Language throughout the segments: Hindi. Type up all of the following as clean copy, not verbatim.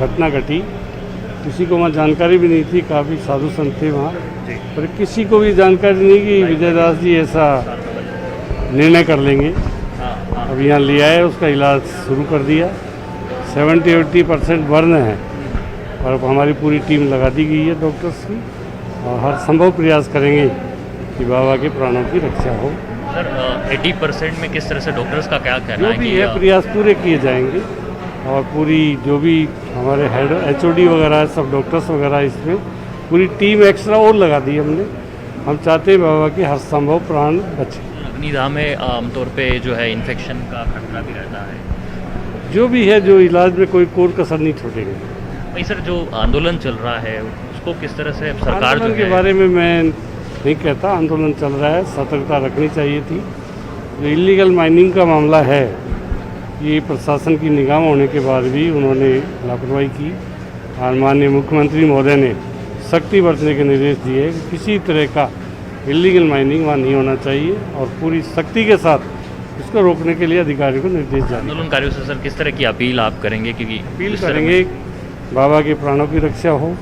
घटना घटी, किसी को वहाँ जानकारी भी नहीं थी, काफ़ी साधु संत थे वहाँ, पर किसी को भी जानकारी नहीं कि विजय दास जी ऐसा निर्णय कर लेंगे। अब यहाँ ले आए, उसका इलाज शुरू कर दिया। 70-80% बर्न है और अब हमारी पूरी टीम लगा दी गई है डॉक्टर्स की, और हर संभव प्रयास करेंगे कि बाबा के प्राणों की रक्षा हो। सर 80% में किस तरह से डॉक्टर्स का क्या कहना है? जो भी है प्रयास पूरे किए जाएंगे, और पूरी जो भी हमारे हेड HOD वगैरह सब डॉक्टर्स वगैरह, इसमें पूरी टीम एक्स्ट्रा और लगा दी हमने। हम चाहते हैं बाबा की हर संभव प्राण बचे। अग्निदाह में आमतौर पे जो है इन्फेक्शन का खतरा भी रहता है। जो भी है, जो इलाज में कोई कोर कसर नहीं छोड़ेंगे। वही सर, जो आंदोलन चल रहा है उसको किस तरह से सरकार आंदोलन के बारे में मैं नहीं कहता, आंदोलन चल रहा है, सतर्कता रखनी चाहिए थी। जो इलीगल माइनिंग का मामला है, ये प्रशासन की निगाह में होने के बाद भी उन्होंने लापरवाही की, और माननीय मुख्यमंत्री महोदय ने सख्ती बरतने के निर्देश दिए कि किसी तरह का इलीगल माइनिंग वहाँ नहीं होना चाहिए, और पूरी सख्ती के साथ इसको रोकने के लिए अधिकारियों को निर्देश जारी। आंदोलनकारियों से सर किस तरह की अपील आप करेंगे? क्योंकि अपील करेंगे बाबा के प्राणों की रक्षा हो,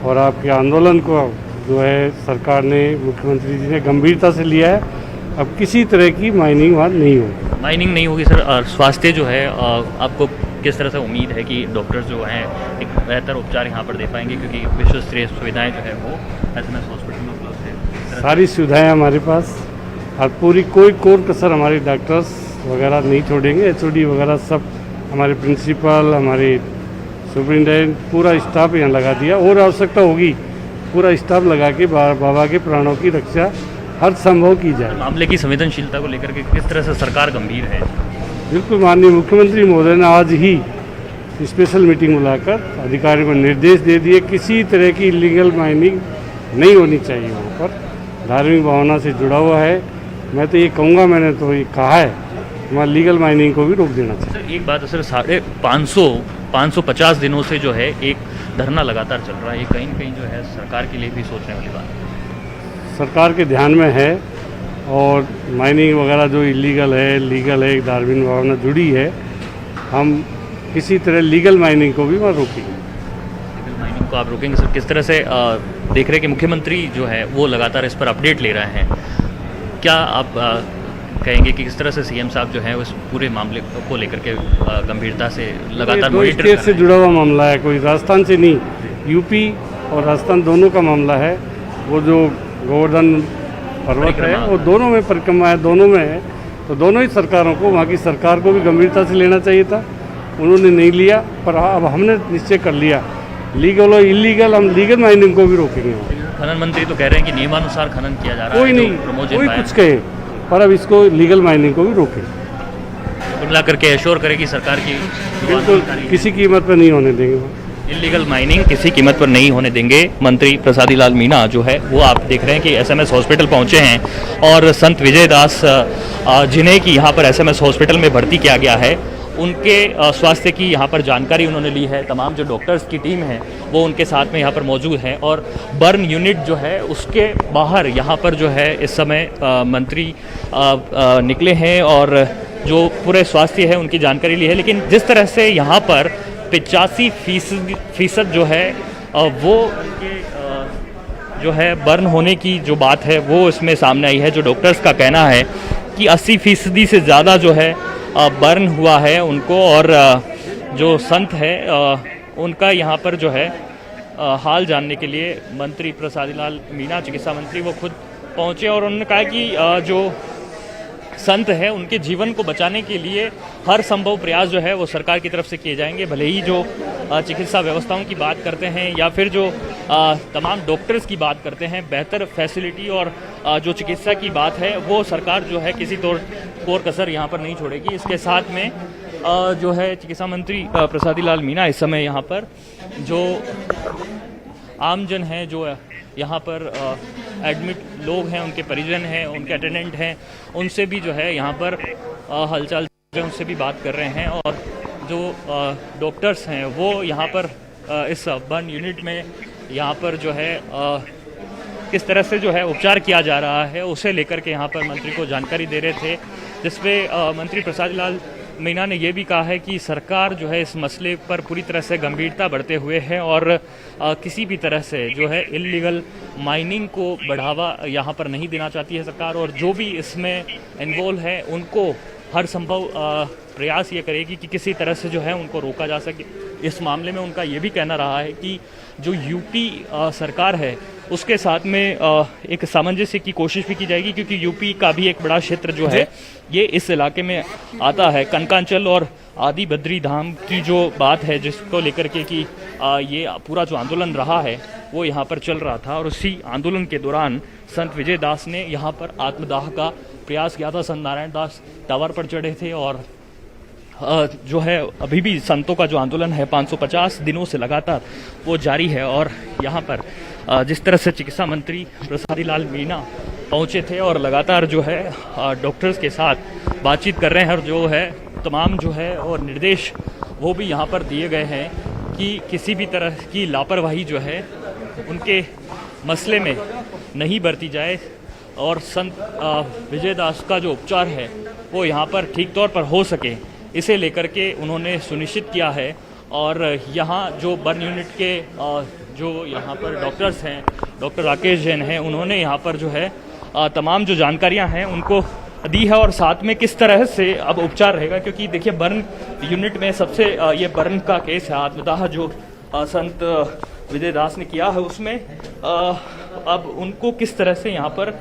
और आपके आंदोलन को जो है सरकार ने, मुख्यमंत्री जी ने गंभीरता से लिया है। अब किसी तरह की माइनिंग वहाँ नहीं होगी। माइनिंग नहीं होगी सर। स्वास्थ्य जो है आपको किस तरह से उम्मीद है कि डॉक्टर्स जो हैं एक बेहतर उपचार यहाँ पर दे पाएंगे? क्योंकि विश्व स्तरीय सुविधाएँ जो है वो SMS हॉस्पिटल में उपलब्ध है। सारी सुविधाएं हमारे पास, और पूरी कोई कोर कसर हमारे डॉक्टर्स वगैरह नहीं छोड़ेंगे। HOD वगैरह सब, हमारे प्रिंसिपल, हमारे सुपरिटेंडेंट, पूरा स्टाफ यहाँ लगा दिया, और आवश्यकता होगी पूरा स्टाफ लगा के बाबा के प्राणों की रक्षा हर संभव की जाए। मामले की संवेदनशीलता को लेकर के किस तरह से सरकार गंभीर है? बिल्कुल, माननीय मुख्यमंत्री महोदय ने आज ही स्पेशल मीटिंग बुलाकर अधिकारियों को निर्देश दे दिए, किसी तरह की इलीगल माइनिंग नहीं होनी चाहिए वहाँ पर। धार्मिक भावना से जुड़ा हुआ है। मैं तो ये कहूँगा, मैंने तो ये कहा है, वहाँ लीगल माइनिंग को भी रोक देना चाहिए। सर एक बात है सर, 550 दिनों से जो है एक धरना लगातार चल रहा है, ये कहीं न कहीं जो है सरकार के लिए भी सोचने वाली बात है। सरकार के ध्यान में है, और माइनिंग वगैरह जो इलीगल है, लीगल है, एक धार्मिक भावना जुड़ी है, हम किसी तरह लीगल माइनिंग को भी वहाँ रोकेंगे। लीगल माइनिंग को आप रोकेंगे सर? किस तरह से देख रहे हैं कि मुख्यमंत्री जो है वो लगातार इस पर अपडेट ले रहे हैं, क्या आप कहेंगे कि किस तरह से CM साहब जो है उस पूरे मामले को लेकर के गंभीरता से लगातार मॉनिटर कर रहे हैं? से जुड़ा हुआ मामला है, कोई राजस्थान से नहीं, UP और राजस्थान दोनों का मामला है। वो जो गोवर्धन पर्वत है, वो दोनों में परिक्रमा है, दोनों में है, तो दोनों ही सरकारों को, वहाँ की सरकार को भी गंभीरता से लेना चाहिए था। उन्होंने नहीं लिया, पर अब हमने निश्चय कर लिया, लीगल और इलीगल, हम लीगल माइनिंग को भी रोकेंगे। खनन मंत्री तो कह रहे हैं कि नियमानुसार खनन किया जा रहा है। कोई नहीं, कोई कुछ कहे, पर अब इसको लीगल माइनिंग को भी रोके। कुल मिलाकर के एश्योर करे कि सरकार की बिल्कुल किसी कीमत पर नहीं होने देंगे। इलीगल माइनिंग किसी कीमत पर नहीं होने देंगे। मंत्री प्रसादी लाल मीणा जो है वो आप देख रहे हैं कि SMS हॉस्पिटल पहुंचे हैं, और संत विजय दास जिन्हें कि यहाँ पर SMS हॉस्पिटल में भर्ती किया गया है, उनके स्वास्थ्य की यहाँ पर जानकारी उन्होंने ली है। तमाम जो डॉक्टर्स की टीम है वो उनके साथ में यहाँ पर मौजूद है, और बर्न यूनिट जो है उसके बाहर यहाँ पर जो है इस समय मंत्री निकले हैं, और जो पूरे स्वास्थ्य है उनकी जानकारी ली है। लेकिन जिस तरह से यहाँ पर 85% जो है वो उनके जो है बर्न होने की जो बात है वो इसमें सामने आई है। जो डॉक्टर्स का कहना है कि 80% से ज़्यादा जो है बर्न हुआ है उनको, और जो संत है उनका यहाँ पर जो है हाल जानने के लिए मंत्री प्रसादी लाल मीणा, चिकित्सा मंत्री, वो खुद पहुँचे, और उन्होंने कहा कि जो संत है उनके जीवन को बचाने के लिए हर संभव प्रयास जो है वो सरकार की तरफ से किए जाएंगे। भले ही जो चिकित्सा व्यवस्थाओं की बात करते हैं या फिर जो तमाम डॉक्टर्स की बात करते हैं, बेहतर फैसिलिटी और जो चिकित्सा की बात है वो सरकार जो है किसी कोर कसर यहाँ पर नहीं छोड़ेगी। इसके साथ में जो है चिकित्सा मंत्री प्रसादी लाल मीणा इस समय यहाँ पर जो आमजन हैं, जो यहाँ पर एडमिट लोग हैं, उनके परिजन हैं, उनके अटेंडेंट हैं, उनसे भी जो है यहाँ पर हालचाल उनसे भी बात कर रहे हैं, और जो डॉक्टर्स हैं वो यहाँ पर इस बर्न यूनिट में यहाँ पर जो है किस तरह से जो है उपचार किया जा रहा है उसे लेकर के यहाँ पर मंत्री को जानकारी दे रहे थे, जिसपे मंत्री प्रसादी लाल मीना ने यह भी कहा है कि सरकार जो है इस मसले पर पूरी तरह से गंभीरता बढ़ते हुए है और किसी भी तरह से जो है इल्लीगल माइनिंग को बढ़ावा यहाँ पर नहीं देना चाहती है सरकार, और जो भी इसमें इन्वॉल्व है उनको हर संभव प्रयास ये करेगी कि किसी तरह से जो है उनको रोका जा सके। इस मामले में उनका ये भी कहना रहा है कि जो यूपी सरकार है उसके साथ में एक सामंजस्य की कोशिश भी की जाएगी, क्योंकि यूपी का भी एक बड़ा क्षेत्र जो है ये इस इलाके में आता है। कनकांचल और आदि बद्री धाम की जो बात है जिसको लेकर के कि ये पूरा जो आंदोलन रहा है वो यहाँ पर चल रहा था, और उसी आंदोलन के दौरान संत विजय दास ने यहाँ पर आत्मदाह का प्रयास किया था। संत नारायण दास टावर पर चढ़े थे और जो है अभी भी संतों का जो आंदोलन है 550 दिनों से लगातार वो जारी है। और यहाँ पर जिस तरह से चिकित्सा मंत्री प्रसादी लाल मीणा पहुँचे थे और लगातार जो है डॉक्टर्स के साथ बातचीत कर रहे हैं, और जो है तमाम जो है और निर्देश वो भी यहाँ पर दिए गए हैं कि किसी भी तरह की लापरवाही जो है उनके मसले में नहीं बरती जाए, और संत विजय दास का जो उपचार है वो यहाँ पर ठीक तौर पर हो सके, इसे लेकर के उन्होंने सुनिश्चित किया है। और यहाँ जो बर्न यूनिट के जो यहाँ पर डॉक्टर्स हैं, डॉक्टर राकेश जैन हैं, उन्होंने यहाँ पर जो है तमाम जो जानकारियाँ हैं उनको दी है, और साथ में किस तरह से अब उपचार रहेगा। क्योंकि देखिए बर्न यूनिट में सबसे ये बर्न का केस है, आत्मदाह जो संत विजय दास ने किया है उसमें अब उनको किस तरह से यहाँ पर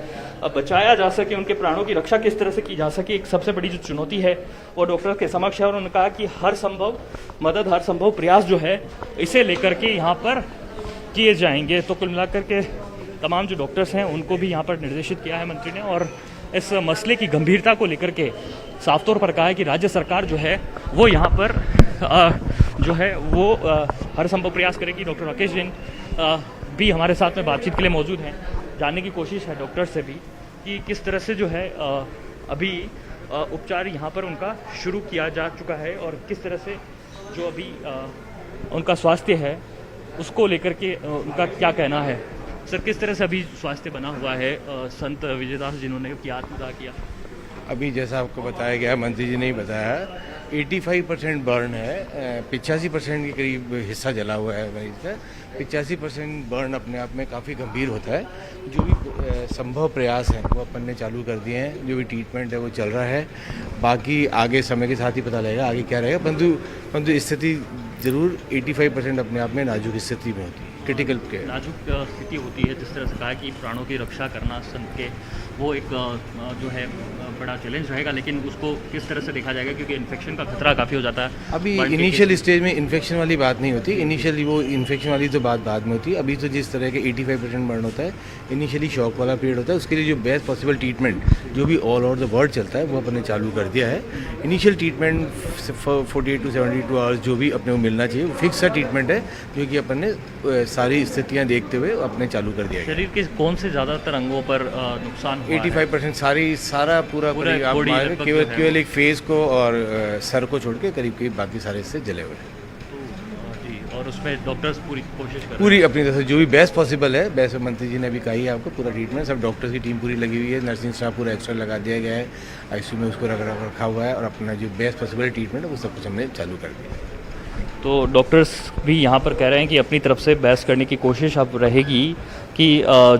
बचाया जा सके, उनके प्राणों की रक्षा किस तरह से की जा सके, एक सबसे बड़ी जो चुनौती है वो डॉक्टर के समक्ष है। और उन्होंने कहा कि हर संभव मदद, हर संभव प्रयास जो है इसे लेकर के यहाँ पर किए जाएंगे। तो कुल मिलाकर के तमाम जो डॉक्टर्स हैं उनको भी यहाँ पर निर्देशित किया है मंत्री ने, और इस मसले की गंभीरता को लेकर के साफ तौर पर कहा है कि राज्य सरकार जो है वो यहाँ पर जो है वो हर संभव प्रयास करेगी। डॉक्टर राकेश जैन भी हमारे साथ में बातचीत के लिए मौजूद हैं। जानने की कोशिश है डॉक्टर से भी कि किस तरह से जो है अभी उपचार यहाँ पर उनका शुरू किया जा चुका है, और किस तरह से जो अभी उनका स्वास्थ्य है उसको लेकर के उनका क्या कहना है। सर, किस तरह से अभी स्वास्थ्य बना हुआ है संत विजयदास जिन्होंने किया आत्मदाह किया? अभी जैसा आपको बताया गया, मंत्री जी ने ही बताया, 85% बर्न है, 85% के करीब हिस्सा जला हुआ है मरीज का। 85% बर्न अपने आप में काफ़ी गंभीर होता है। जो भी संभव प्रयास हैं वो अपन ने चालू कर दिए हैं, जो भी ट्रीटमेंट है वो चल रहा है। बाकी आगे समय के साथ ही पता लगेगा आगे क्या रहेगा, परंतु स्थिति ज़रूर 85% अपने आप में नाजुक स्थिति में होती है, क्रिटिकल के नाजुक स्थिति होती है। जिस तरह से कहा कि प्राणों की रक्षा करना संत के वो एक जो है बड़ा चैलेंज रहेगा, लेकिन उसको किस तरह से देखा जाएगा, क्योंकि इन्फेक्शन का खतरा काफ़ी हो जाता है। अभी इनिशियल स्टेज में इन्फेक्शन वाली बात नहीं होती, इनिशियली वो इन्फेक्शन वाली तो बात बाद में होती है। अभी तो जिस तरह के 85% बर्न होता है, इनिशियली शॉक वाला पीरियड होता है, उसके लिए जो बेस्ट पॉसिबल ट्रीटमेंट जो भी ऑल ओवर द वर्ल्ड चलता है वो अपन ने चालू कर दिया है। इनिशियल ट्रीटमेंट 48 to 72 आवर्स जो भी अपने को मिलना चाहिए, वो फिक्स सा ट्रीटमेंट है जो कि अपन ने सारी स्थितियाँ देखते हुए अपने चालू कर दिया है। शरीर के कौन से ज़्यादातर अंगों पर नुकसान हुआ 85% सारा पूरा केवल एक फेस को और सर को छोड़ के करीब बाकी सारे इससे जले हुए हैं। जी, और उसमें डॉक्टर्स पूरी कोशिश कर रहे हैं, पूरी अपनी तरफ से जो भी बेस्ट पॉसिबल है। बेस्ट मंत्री जी ने भी कहा है आपको, पूरा ट्रीटमेंट सब डॉक्टर्स की टीम पूरी लगी हुई है, नर्सिंग स्टाफ पूरा एक्स्ट्रा लगा दिया गया है, आईसीयू में उसको रखा हुआ है, और अपना जो बेस्ट पॉसिबल ट्रीटमेंट है वो सब कुछ हमने चालू कर दिया है। तो डॉक्टर्स भी यहाँ पर कह रहे हैं कि अपनी तरफ से बहस करने की कोशिश अब रहेगी कि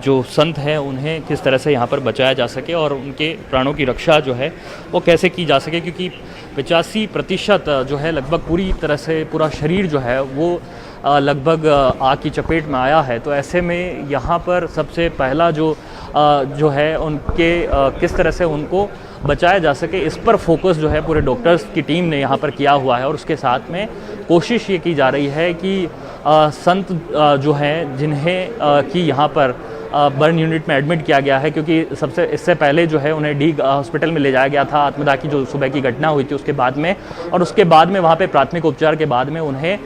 जो संत हैं उन्हें किस तरह से यहाँ पर बचाया जा सके और उनके प्राणों की रक्षा जो है वो कैसे की जा सके, क्योंकि 85% जो है लगभग पूरी तरह से पूरा शरीर जो है वो लगभग आग की चपेट में आया है। तो ऐसे में यहाँ पर सबसे पहला जो है उनके किस तरह से उनको बचाया जा सके, इस पर फोकस जो है पूरे डॉक्टर्स की टीम ने यहाँ पर किया हुआ है। और उसके साथ में कोशिश ये की जा रही है कि संत जो हैं जिन्हें कि यहाँ पर बर्न यूनिट में एडमिट किया गया है, क्योंकि इससे पहले जो है उन्हें डी हॉस्पिटल में ले जाया गया था आत्मदाह की जो सुबह की घटना हुई थी उसके बाद में, और उसके बाद में वहाँ पे प्राथमिक उपचार के बाद में उन्हें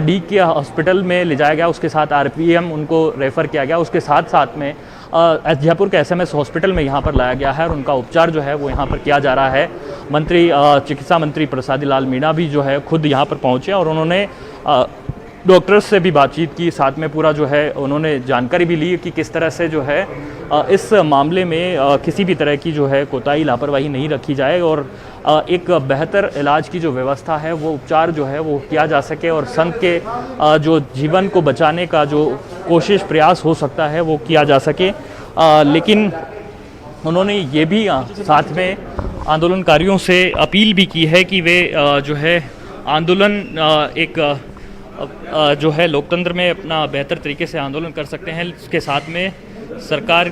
डी के हॉस्पिटल में ले जाया गया, उसके साथ आरपीएम उनको रेफ़र किया गया, उसके साथ साथ में जयपुर के एसएमएस हॉस्पिटल में यहाँ पर लाया गया है और उनका उपचार जो है वो यहाँ पर किया जा रहा है। चिकित्सा मंत्री प्रसादी लाल मीणा भी जो है खुद यहाँ पर पहुँचे और उन्होंने डॉक्टर्स से भी बातचीत की, साथ में पूरा जो है उन्होंने जानकारी भी ली कि किस तरह से जो है इस मामले में किसी भी तरह की जो है कोताही लापरवाही नहीं रखी जाए और एक बेहतर इलाज की जो व्यवस्था है, वो उपचार जो है वो किया जा सके और संत के जो जीवन को बचाने का जो कोशिश प्रयास हो सकता है वो किया जा सके। लेकिन उन्होंने ये भी साथ में आंदोलनकारियों से अपील भी की है कि वे जो है आंदोलन एक जो है लोकतंत्र में अपना बेहतर तरीके से आंदोलन कर सकते हैं। इसके साथ में सरकार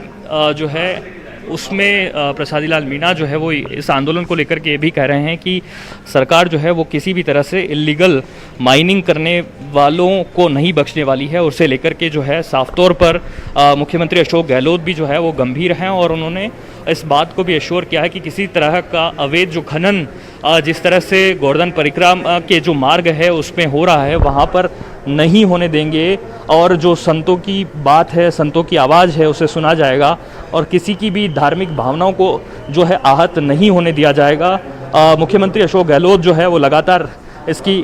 जो है उसमें प्रसादी लाल मीणा जो है वो इस आंदोलन को लेकर के ये भी कह रहे हैं कि सरकार जो है वो किसी भी तरह से इलीगल माइनिंग करने वालों को नहीं बख्शने वाली है। उसे लेकर के जो है साफ तौर पर मुख्यमंत्री अशोक गहलोत भी जो है वो गंभीर हैं और उन्होंने इस बात को भी एश्योर किया है कि किसी तरह का अवैध जो खनन जिस तरह से गोवर्धन परिक्रमा के जो मार्ग है उसमें हो रहा है वहाँ पर नहीं होने देंगे और जो संतों की बात है, संतों की आवाज़ है, उसे सुना जाएगा और किसी की भी धार्मिक भावनाओं को जो है आहत नहीं होने दिया जाएगा। मुख्यमंत्री अशोक गहलोत जो है वो लगातार इसकी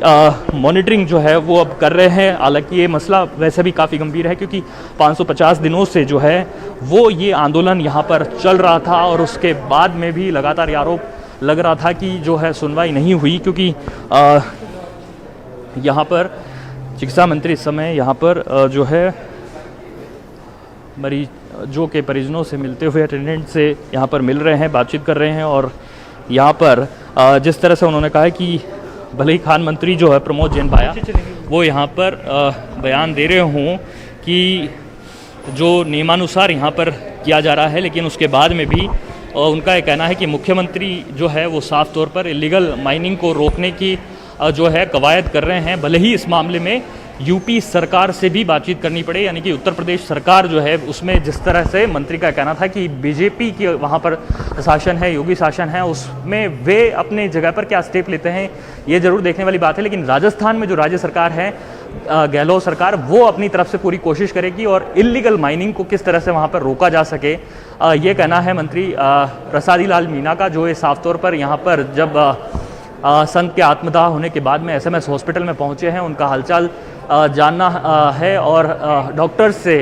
मॉनिटरिंग जो है वो अब कर रहे हैं। हालांकि ये मसला वैसे भी काफ़ी गंभीर है क्योंकि 550 दिनों से जो है वो ये आंदोलन यहाँ पर चल रहा था और उसके बाद में भी लगातार ये आरोप लग रहा था कि जो है सुनवाई नहीं हुई क्योंकि यहाँ पर चिकित्सा मंत्री इस समय यहाँ पर जो है मरीजों के परिजनों से मिलते हुए अटेंडेंट से यहाँ पर मिल रहे हैं, बातचीत कर रहे हैं और यहाँ पर जिस तरह से उन्होंने कहा है कि भले ही खान मंत्री जो है प्रमोद जैन भाया वो यहाँ पर बयान दे रहे हों कि जो नियमानुसार यहाँ पर किया जा रहा है, लेकिन उसके बाद में भी उनका ये कहना है कि मुख्यमंत्री जो है वो साफ तौर पर इलीगल माइनिंग को रोकने की जो है कवायद कर रहे हैं। भले ही इस मामले में यूपी सरकार से भी बातचीत करनी पड़े, यानी कि उत्तर प्रदेश सरकार जो है उसमें जिस तरह से मंत्री का कहना था कि बीजेपी की वहाँ पर शासन है, योगी शासन है, उसमें वे अपने जगह पर क्या स्टेप लेते हैं ये जरूर देखने वाली बात है। लेकिन राजस्थान में जो राज्य सरकार है गहलोत सरकार, वो अपनी तरफ से पूरी कोशिश करेगी और इलीगल माइनिंग को किस तरह से वहाँ पर रोका जा सके ये कहना है मंत्री प्रसादी लाल मीणा का, जो ये साफ तौर पर यहाँ पर जब संत के आत्मदाह होने के बाद में एसएमएस हॉस्पिटल में पहुँचे हैं, उनका हालचाल जानना है और डॉक्टर्स से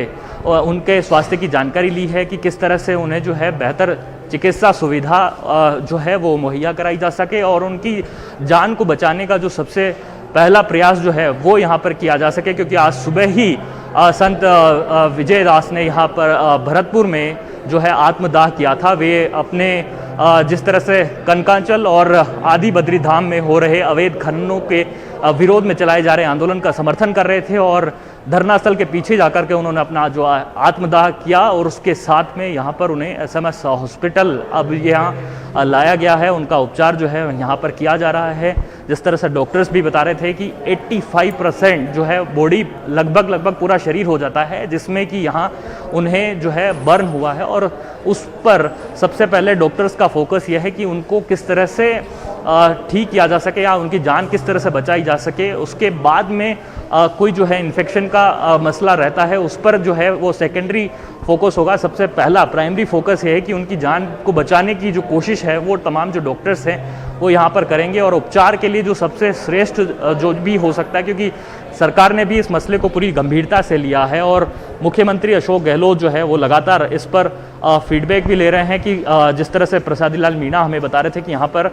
उनके स्वास्थ्य की जानकारी ली है कि किस तरह से उन्हें जो है बेहतर चिकित्सा सुविधा जो है वो मुहैया कराई जा सके और उनकी जान को बचाने का जो सबसे पहला प्रयास जो है वो यहाँ पर किया जा सके। क्योंकि आज सुबह ही संत विजय दास ने यहाँ पर भरतपुर में जो है आत्मदाह किया था। वे अपने जिस तरह से कनकांचल और आदि बद्री धाम में हो रहे अवैध खननों के विरोध में चलाए जा रहे आंदोलन का समर्थन कर रहे थे और धरना स्थल के पीछे जाकर के उन्होंने अपना जो आत्मदाह किया और उसके साथ में यहाँ पर उन्हें एसएमएस हॉस्पिटल अब यहाँ लाया गया है। उनका उपचार जो है यहाँ पर किया जा रहा है। जिस तरह से डॉक्टर्स भी बता रहे थे कि 85% जो है बॉडी लगभग पूरा शरीर हो जाता है, जिसमें कि यहाँ उन्हें जो है बर्न हुआ है और उस पर सबसे पहले डॉक्टर्स का फोकस यह है कि उनको किस तरह से ठीक किया जा सके या उनकी जान किस तरह से बचाई जा सके। उसके बाद में कोई जो है इन्फेक्शन का मसला रहता है, उस पर जो है वो सेकेंडरी फोकस होगा। सबसे पहला प्राइमरी फोकस ये है कि उनकी जान को बचाने की जो कोशिश है वो तमाम जो डॉक्टर्स हैं वो यहाँ पर करेंगे और उपचार के लिए जो सबसे श्रेष्ठ जो भी हो सकता है, क्योंकि सरकार ने भी इस मसले को पूरी गंभीरता से लिया है और मुख्यमंत्री अशोक गहलोत जो है वो लगातार इस पर फीडबैक भी ले रहे हैं कि जिस तरह से प्रसादी लाल मीणा हमें बता रहे थे कि यहाँ पर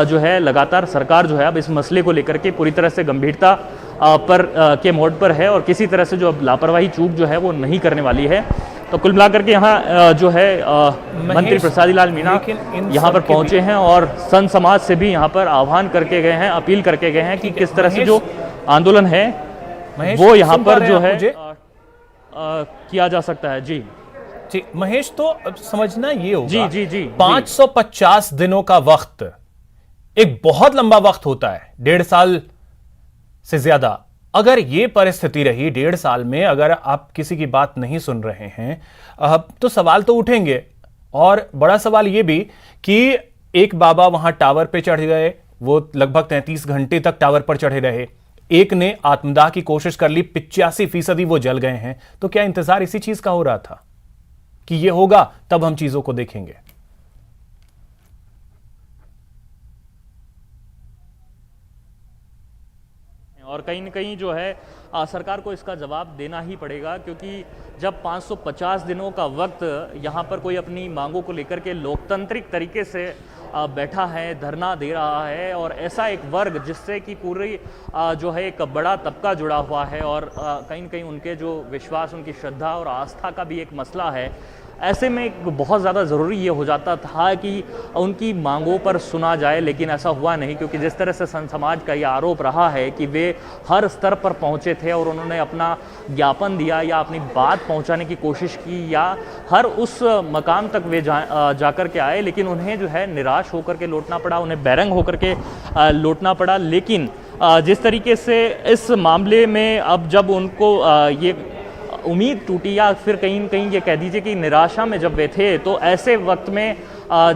जो है लगातार सरकार जो है अब इस मसले को लेकर के पूरी तरह से गंभीरता पर के मोड पर है और किसी तरह से जो अब लापरवाही चूक जो है वो नहीं करने वाली है। तो कुल मिलाकर के यहाँ जो है मंत्री प्रसादी लाल मीणा यहाँ पर पहुंचे हैं और संत समाज से भी यहाँ पर आह्वान करके गए हैं, अपील करके गए हैं कि किस तरह से जो आंदोलन है वो यहाँ पर जो है किया जा सकता है। जी जी महेश, तो अब समझना ये होगा जी 550 दिनों का वक्त एक बहुत लंबा वक्त होता है, 1.5 साल से ज्यादा। अगर ये परिस्थिति रही 1.5 साल में, अगर आप किसी की बात नहीं सुन रहे हैं तो सवाल तो उठेंगे। और बड़ा सवाल ये भी कि एक बाबा वहां टावर पे चढ़ गए, वो लगभग 33 घंटे तक टावर पर चढ़े रहे, एक ने आत्मदाह की कोशिश कर ली, 85% वो जल गए हैं। तो क्या इंतजार इसी चीज का हो रहा था कि ये होगा तब हम चीजों को देखेंगे? और कहीं न कहीं जो है सरकार को इसका जवाब देना ही पड़ेगा, क्योंकि जब 550 दिनों का वक्त यहाँ पर कोई अपनी मांगों को लेकर के लोकतांत्रिक तरीके से बैठा है, धरना दे रहा है, और ऐसा एक वर्ग जिससे कि पूरी जो है एक बड़ा तबका जुड़ा हुआ है और कहीं न कहीं उनके जो विश्वास, उनकी श्रद्धा और आस्था का भी एक मसला है, ऐसे में बहुत ज़्यादा ज़रूरी ये हो जाता था कि उनकी मांगों पर सुना जाए, लेकिन ऐसा हुआ नहीं, क्योंकि जिस तरह से संत समाज का ये आरोप रहा है कि वे हर स्तर पर पहुँचे थे और उन्होंने अपना ज्ञापन दिया या अपनी बात पहुँचाने की कोशिश की या हर उस मकाम तक वे जाकर के आए, लेकिन उन्हें जो है निराश होकर के लौटना पड़ा, उन्हें बैरंग होकर के लौटना पड़ा। लेकिन जिस तरीके से इस मामले में अब जब उनको ये उम्मीद टूटी या फिर कहीं न कहीं ये कह दीजिए कि निराशा में जब वे थे, तो ऐसे वक्त में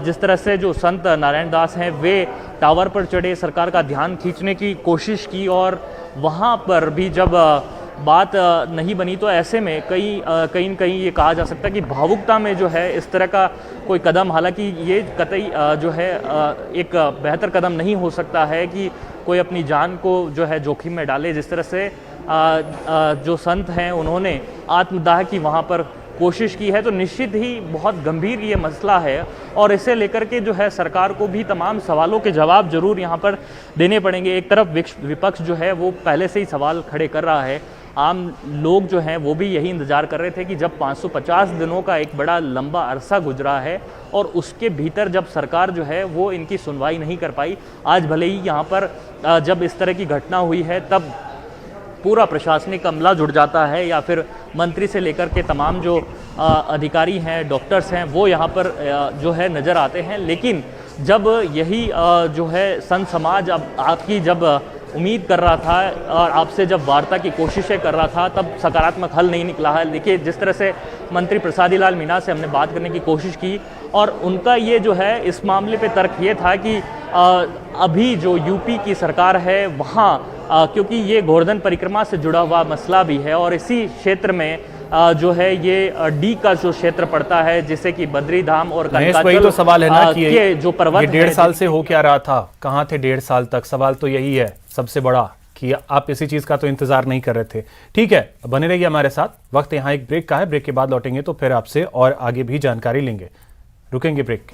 जिस तरह से जो संत नारायण दास हैं वे टावर पर चढ़े, सरकार का ध्यान खींचने की कोशिश की और वहाँ पर भी जब बात नहीं बनी, तो ऐसे में कहीं न कहीं ये कहा जा सकता है कि भावुकता में जो है इस तरह का कोई कदम, हालांकि ये कतई जो है एक बेहतर कदम नहीं हो सकता है कि कोई अपनी जान को जो है जोखिम में डाले। जिस तरह से जो संत हैं उन्होंने आत्मदाह की वहाँ पर कोशिश की है, तो निश्चित ही बहुत गंभीर ये मसला है और इसे लेकर के जो है सरकार को भी तमाम सवालों के जवाब जरूर यहाँ पर देने पड़ेंगे। एक तरफ विपक्ष जो है वो पहले से ही सवाल खड़े कर रहा है, आम लोग जो हैं वो भी यही इंतज़ार कर रहे थे कि जब 550 दिनों का एक बड़ा लंबा अरसा गुजरा है और उसके भीतर जब सरकार जो है वो इनकी सुनवाई नहीं कर पाई, आज भले ही यहाँ पर जब इस तरह की घटना हुई है तब पूरा प्रशासनिक अमला जुड़ जाता है या फिर मंत्री से लेकर के तमाम जो अधिकारी हैं, डॉक्टर्स हैं, वो यहाँ पर जो है नज़र आते हैं, लेकिन जब यही जो है संत समाज अब आपकी जब उम्मीद कर रहा था और आपसे जब वार्ता की कोशिशें कर रहा था, तब सकारात्मक हल नहीं निकला है। देखिए जिस तरह से मंत्री प्रसादी लाल मीणा से हमने बात करने की कोशिश की और उनका ये जो है इस मामले पे तर्क ये था कि अभी जो यूपी की सरकार है वहाँ क्योंकि ये गोवर्धन परिक्रमा से जुड़ा हुआ मसला भी है और इसी क्षेत्र में जो है ये डी का जो क्षेत्र पड़ता है, जैसे कि बद्री धाम और वही तो सवाल है ना कि ये जो पर्वत 1.5 साल से हो क्या रहा था, कहाँ थे 1.5 साल तक? सवाल तो यही है सबसे बड़ा कि आप इसी चीज का तो इंतजार नहीं कर रहे थे। ठीक है, बने रहिए हमारे साथ। वक्त यहाँ एक ब्रेक का है, ब्रेक के बाद लौटेंगे तो फिर आपसे और आगे भी जानकारी लेंगे। रुकेंगे ब्रेक।